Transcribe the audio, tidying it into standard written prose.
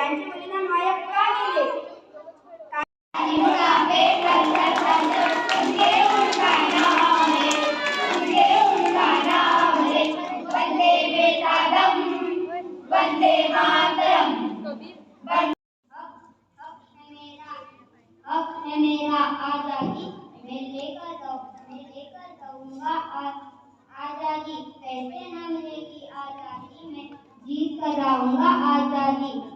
त्यांचे बलिदान वाया का गेले? वंदे मातरम। हक है मेरा आजादी मैं लेकर जाऊंगा आजादी, कैसे न मिलेगी आजादी मैं जीत कर आऊंगा आजादी।